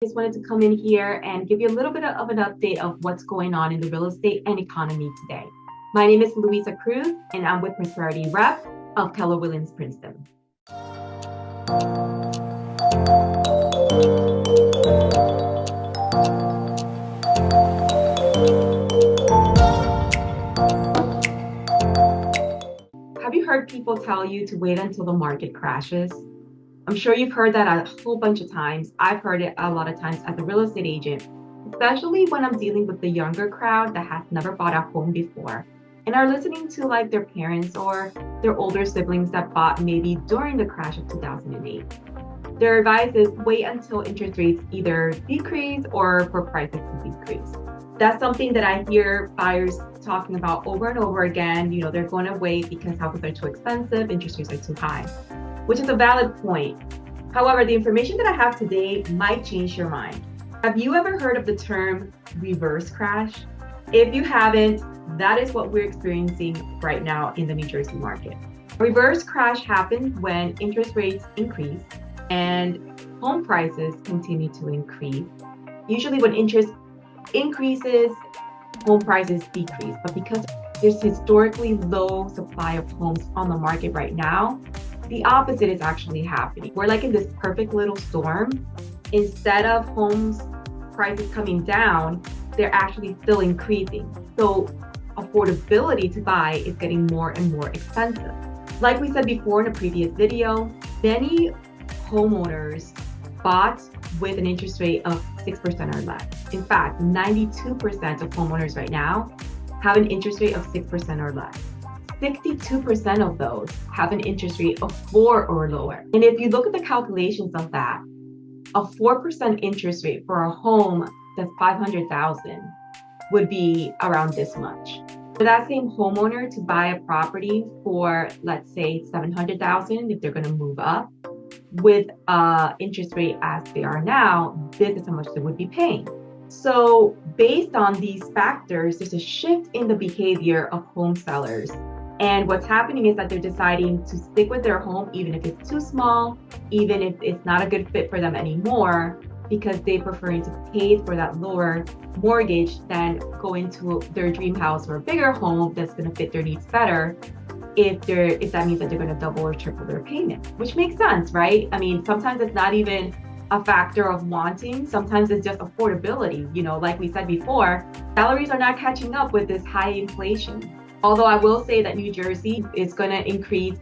Just wanted to come in here and give you a little bit of an update of what's going on in the real estate and economy today. My name is Luisa Cruz, and I'm with Prosperity Rep of Keller Williams Princeton. Have you heard people tell you to wait until the market crashes? I'm sure you've heard that a whole bunch of times. I've heard it a lot of times as a real estate agent, especially when I'm dealing with the younger crowd that has never bought a home before and are listening to like their parents or their older siblings that bought maybe during the crash of 2008. Their advice is wait until interest rates either decrease or for prices to decrease. That's something that I hear buyers talking about over and over again. You know, they're going to wait because houses are too expensive, interest rates are too high, which is a valid point. However, the information that I have today might change your mind. Have you ever heard of the term reverse crash? If you haven't, that is what we're experiencing right now in the New Jersey market. A reverse crash happens when interest rates increase and home prices continue to increase. Usually when interest increases, home prices decrease. But because there's historically low supply of homes on the market right now, the opposite is actually happening. We're like in this perfect little storm. Instead of homes prices coming down, they're actually still increasing. So affordability to buy is getting more and more expensive. Like we said before in a previous video, many homeowners bought with an interest rate of 6% or less. In fact, 92% of homeowners right now have an interest rate of 6% or less. 62% of those have an interest rate of 4 or lower. And if you look at the calculations of that, a 4% interest rate for a home that's $500,000 would be around this much. For that same homeowner to buy a property for, let's say, $700,000 if they're going to move up, with interest rate as they are now, this is how much they would be paying. So based on these factors, there's a shift in the behavior of home sellers. And what's happening is that they're deciding to stick with their home, even if it's too small, even if it's not a good fit for them anymore, because they're preferring to pay for that lower mortgage than go into their dream house or a bigger home that's going to fit their needs better. If that means that they're going to double or triple their payment, which makes sense, right? I mean, sometimes it's not even a factor of wanting. Sometimes it's just affordability. You know, like we said before, salaries are not catching up with this high inflation. Although I will say that New Jersey is going to increase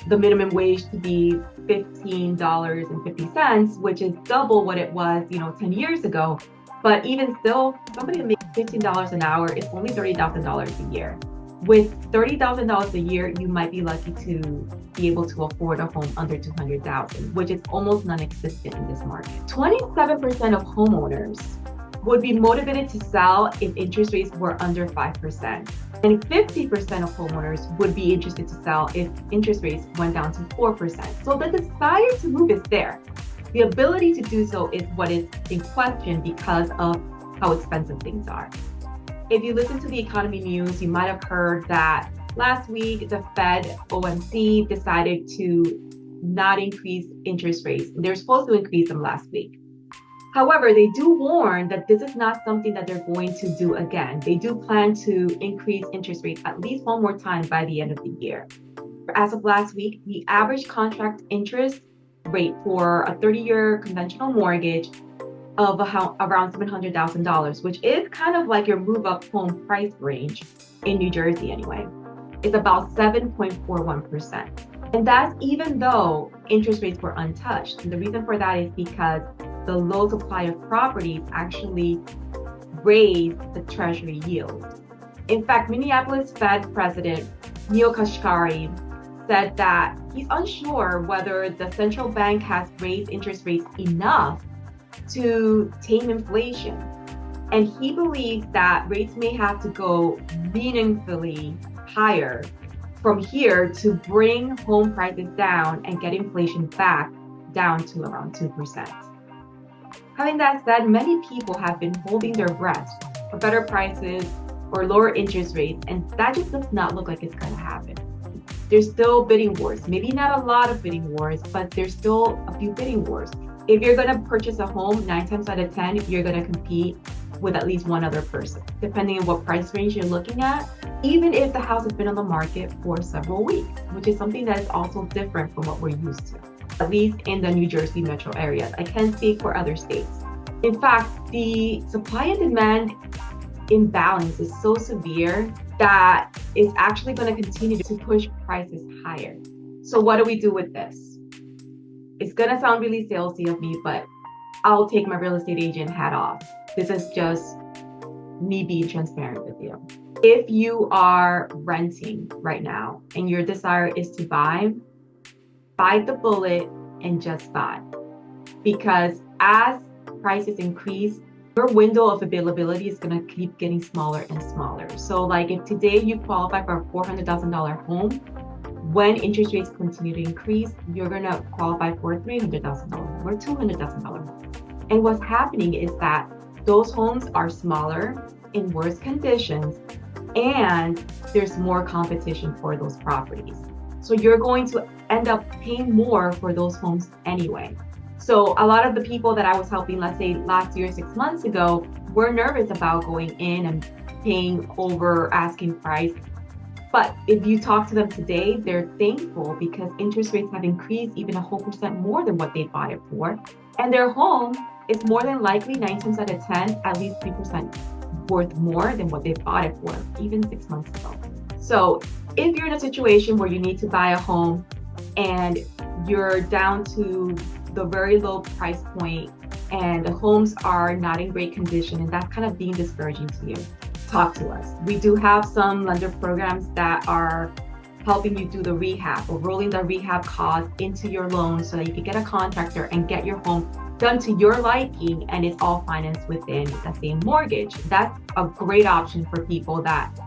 the minimum wage to be $15.50, which is double what it was, 10 years ago. But even still, somebody that makes $15 an hour is only $30,000 a year. With $30,000 a year, you might be lucky to be able to afford a home under $200,000, which is almost non-existent in this market. 27% of homeowners would be motivated to sell if interest rates were under 5%. And 50% of homeowners would be interested to sell if interest rates went down to 4%. So the desire to move is there. The ability to do so is what is in question because of how expensive things are. If you listen to the economy news, you might have heard that last week the Fed OMC decided to not increase interest rates. They're supposed to increase them last week. However, they do warn that this is not something that they're going to do again. They do plan to increase interest rates at least one more time by the end of the year. As of last week, the average contract interest rate for a 30-year conventional mortgage of around $700,000, which is kind of like your move-up home price range in New Jersey anyway, is about 7.41%. And that's even though interest rates were untouched. And the reason for that is because the low supply of properties actually raised the treasury yield. In fact, Minneapolis Fed President Neil Kashkari said that he's unsure whether the central bank has raised interest rates enough to tame inflation. And he believes that rates may have to go meaningfully higher from here to bring home prices down and get inflation back down to around 2%. Having that said, many people have been holding their breath for better prices or lower interest rates, and that just does not look like it's going to happen. There's still bidding wars, maybe not a lot of bidding wars, but there's still a few bidding wars. If you're going to purchase a home, 9 times out of 10, you're going to compete with at least one other person, depending on what price range you're looking at, even if the house has been on the market for several weeks, which is something that is also different from what we're used to, at least in the New Jersey metro areas. I can't speak for other states. In fact, the supply and demand imbalance is so severe that it's actually going to continue to push prices higher. So what do we do with this? It's going to sound really salesy of me, but I'll take my real estate agent hat off. This is just me being transparent with you. If you are renting right now and your desire is to bite the bullet and just buy. Because as prices increase, your window of availability is going to keep getting smaller and smaller. So like if today you qualify for a $400,000 home, when interest rates continue to increase, you're going to qualify for a $300,000 or $200,000 home. And what's happening is that those homes are smaller, in worse conditions, and there's more competition for those properties. So you're going to end up paying more for those homes anyway. So a lot of the people that I was helping, let's say last year, 6 months ago, were nervous about going in and paying over asking price. But if you talk to them today, they're thankful because interest rates have increased even a whole percent more than what they bought it for. And their home is more than likely 9 times out of 10, at least 3% worth more than what they bought it for, even 6 months ago. So if you're in a situation where you need to buy a home and you're down to the very low price point and the homes are not in great condition and that's kind of being discouraging to you, talk to us. We do have some lender programs that are helping you do the rehab or rolling the rehab cost into your loan so that you can get a contractor and get your home done to your liking, and it's all financed within the same mortgage. That's a great option for people that,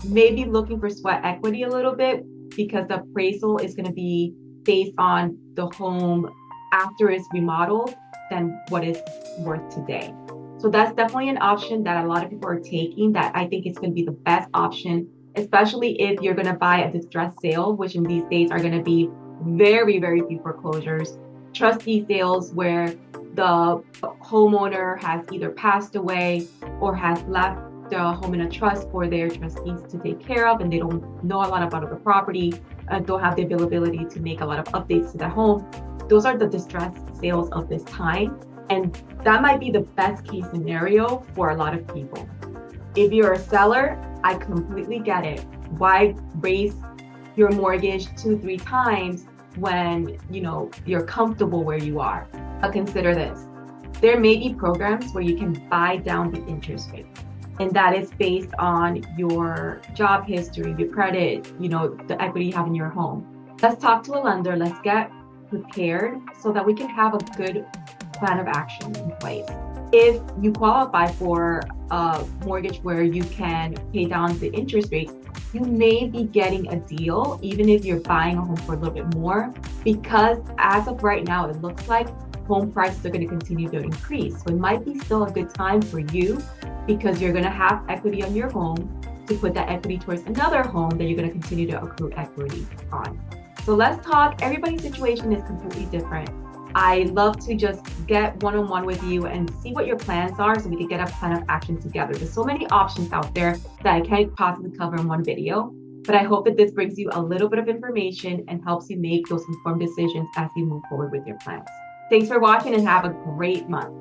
maybe looking for sweat equity a little bit because the appraisal is going to be based on the home after it's remodeled than what it's worth today. So that's definitely an option that a lot of people are taking that I think is going to be the best option, especially if you're going to buy a distressed sale, which in these days are going to be very, very few foreclosures, trustee sales where the homeowner has either passed away or has left the home in a trust for their trustees to take care of, and they don't know a lot about the property and don't have the availability to make a lot of updates to the home. Those are the distressed sales of this time. And that might be the best case scenario for a lot of people. If you're a seller, I completely get it. Why raise your mortgage 2-3 times when you're comfortable where you are? But consider this. There may be programs where you can buy down the interest rate. And that is based on your job history, your credit, the equity you have in your home. Let's talk to a lender. Let's get prepared so that we can have a good plan of action in place. If you qualify for a mortgage where you can pay down the interest rates, you may be getting a deal, even if you're buying a home for a little bit more, because as of right now, it looks like home prices are going to continue to increase. So it might be still a good time for you because you're going to have equity on your home to put that equity towards another home that you're going to continue to accrue equity on. So let's talk. Everybody's situation is completely different. I love to just get one-on-one with you and see what your plans are so we can get a plan of action together. There's so many options out there that I can't possibly cover in one video, but I hope that this brings you a little bit of information and helps you make those informed decisions as you move forward with your plans. Thanks for watching and have a great month.